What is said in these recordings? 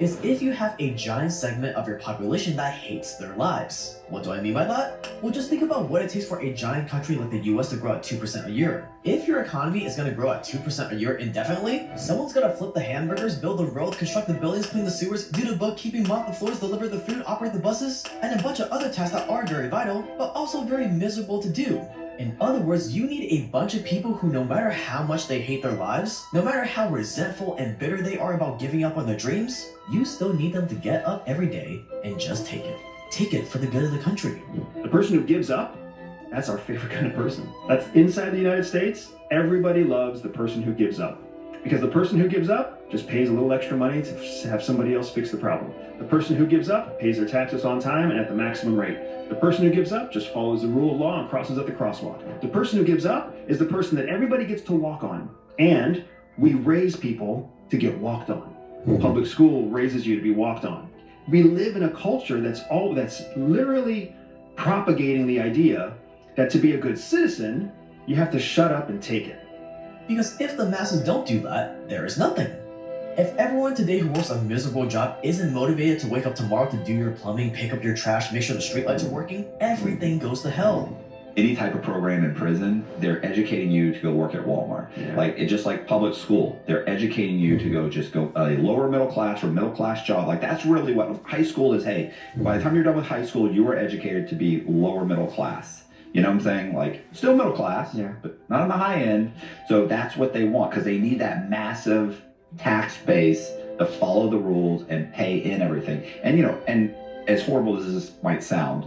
is if you have a giant segment of your population that hates their lives. What do I mean by that? Well, just think about what it takes for a giant country like the US to grow at 2% a year. If your economy is going to grow at 2% a year indefinitely, someone's going to flip the hamburgers, build the roads, construct the buildings, clean the sewers, do the bookkeeping, mop the floors, deliver the food, operate the buses, and a bunch of other tasks that are very vital, but also very miserable to do. In other words, you need a bunch of people who, no matter how much they hate their lives, no matter how resentful and bitter they are about giving up on their dreams, you still need them to get up every day and just take it. Take it for the good of the country. The person who gives up, that's our favorite kind of person. That's inside the United States. Everybody loves the person who gives up. Because the person who gives up just pays a little extra money to have somebody else fix the problem. The person who gives up pays their taxes on time and at the maximum rate. The person who gives up just follows the rule of law and crosses at the crosswalk. The person who gives up is the person that everybody gets to walk on. And we raise people to get walked on. Public school raises you to be walked on. We live in a culture that's literally propagating the idea that to be a good citizen, you have to shut up and take it. Because if the masses don't do that, there is nothing. If everyone today who works a miserable job isn't motivated to wake up tomorrow to do your plumbing, pick up your trash, make sure the streetlights are working, everything goes to hell. Any type of program in prison, they're educating you to go work at Walmart. Yeah. Just like public school, they're educating you to go a lower middle class or middle class job. Like that's really what high school is. Hey, by the time you're done with high school, you are educated to be lower middle class. You know what I'm saying? Like still middle class, Yeah. but not on the high end. So that's what they want because they need that massive tax base to follow the rules and pay in everything. And and as horrible as this might sound,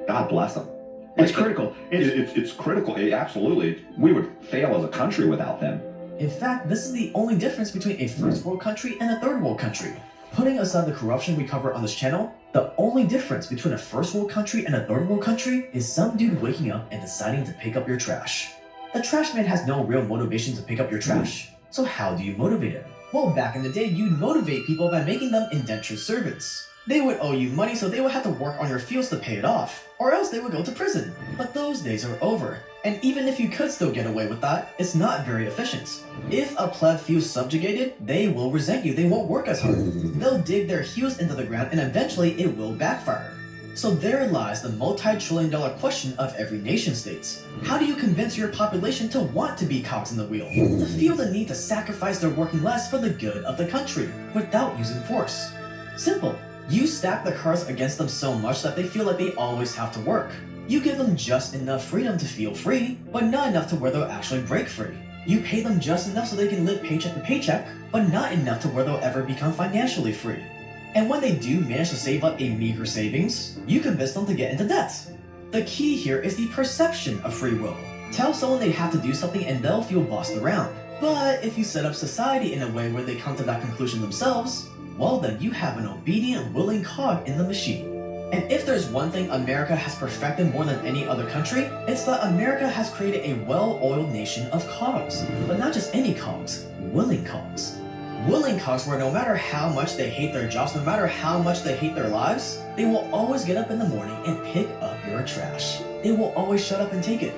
God bless them. It's critical. It's critical. Absolutely. We would fail as a country without them. In fact, this is the only difference between a first world country and a third world country. Putting aside the corruption we cover on this channel, the only difference between a first world country and a third world country is some dude waking up and deciding to pick up your trash. The trash man has no real motivation to pick up your trash. So how do you motivate him? Well, back in the day, you'd motivate people by making them indentured servants. They would owe you money, so they would have to work on your fields to pay it off, or else they would go to prison. But those days are over, and even if you could still get away with that, it's not very efficient. If a pleb feels subjugated, they will resent you, they won't work as hard. They'll dig their heels into the ground, and eventually it will backfire. So there lies the multi-trillion-dollar question of every nation-state. How do you convince your population to want to be cogs in the wheel, to feel the need to sacrifice their working lives for the good of the country, without using force? Simple. You stack the cards against them so much that they feel like they always have to work. You give them just enough freedom to feel free, but not enough to where they'll actually break free. You pay them just enough so they can live paycheck to paycheck, but not enough to where they'll ever become financially free. And when they do manage to save up a meager savings, you convince them to get into debt. The key here is the perception of free will. Tell someone they have to do something and they'll feel bossed around. But if you set up society in a way where they come to that conclusion themselves, well then you have an obedient, willing cog in the machine. And if there's one thing America has perfected more than any other country, it's that America has created a well-oiled nation of cogs. But not just any cogs, willing cogs. Willing cogs where no matter how much they hate their jobs, no matter how much they hate their lives, they will always get up in the morning and pick up your trash. They will always shut up and take it.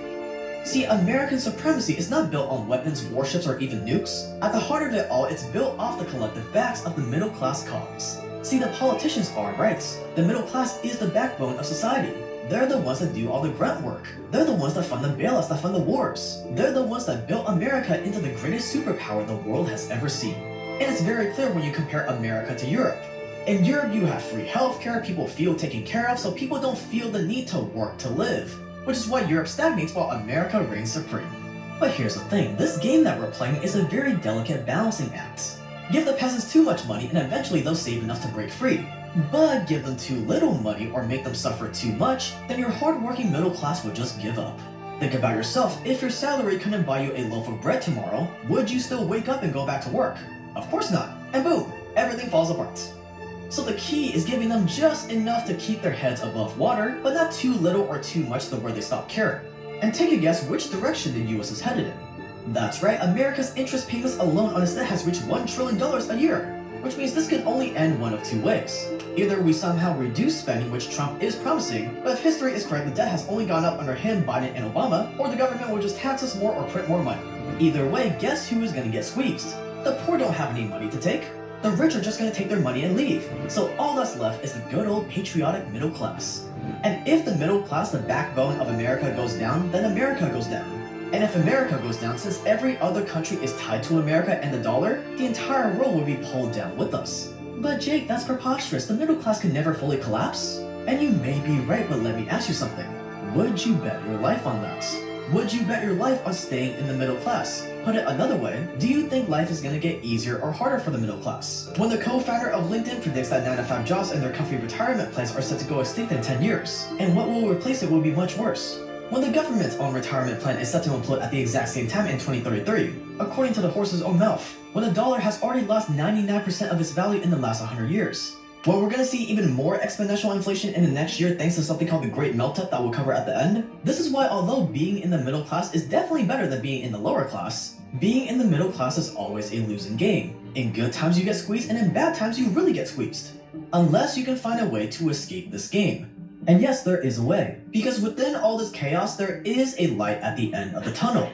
See, American supremacy is not built on weapons, warships, or even nukes. At the heart of it all, it's built off the collective backs of the middle-class cogs. See, the politicians are right. The middle class is the backbone of society. They're the ones that do all the grunt work. They're the ones that fund the bailouts, that fund the wars. They're the ones that built America into the greatest superpower the world has ever seen. And it's very clear when you compare America to Europe. In Europe, you have free healthcare, people feel taken care of, so people don't feel the need to work to live. Which is why Europe stagnates while America reigns supreme. But here's the thing, this game that we're playing is a very delicate balancing act. Give the peasants too much money and eventually they'll save enough to break free. But give them too little money or make them suffer too much, then your hard-working middle class would just give up. Think about yourself, if your salary couldn't buy you a loaf of bread tomorrow, would you still wake up and go back to work? Of course not, and boom, everything falls apart. So the key is giving them just enough to keep their heads above water, but not too little or too much to where they stop caring. And take a guess which direction the US is headed in. That's right, America's interest payments alone on its debt has reached $1 trillion a year, which means this can only end one of two ways. Either we somehow reduce spending, which Trump is promising, but if history is correct, the debt has only gone up under him, Biden, and Obama, or the government will just tax us more or print more money. Either way, guess who is gonna get squeezed? The poor don't have any money to take. the rich are just gonna take their money and leave. So all that's left is the good old patriotic middle class. And if the middle class, the backbone of America, goes down, then America goes down. And if America goes down, since every other country is tied to America and the dollar, the entire world will be pulled down with us. But Jake, that's preposterous. The middle class can never fully collapse. And you may be right, but let me ask you something. Would you bet your life on that? Would you bet your life on staying in the middle class? Put it another way, do you think life is going to get easier or harder for the middle class? When the co-founder of LinkedIn predicts that 9-to-5 jobs and their comfy retirement plans are set to go extinct in 10 years, and what will replace it will be much worse. When the government's own retirement plan is set to implode at the exact same time in 2033, according to the horse's own mouth, when the dollar has already lost 99% of its value in the last 100 years. Well, we're gonna see even more exponential inflation in the next year thanks to something called the Great Melt-Up that we'll cover at the end. This is why, although being in the middle class is definitely better than being in the lower class, being in the middle class is always a losing game. In good times you get squeezed, and in bad times you really get squeezed. Unless you can find a way to escape this game. And yes, there is a way. Because within all this chaos, there is a light at the end of the tunnel.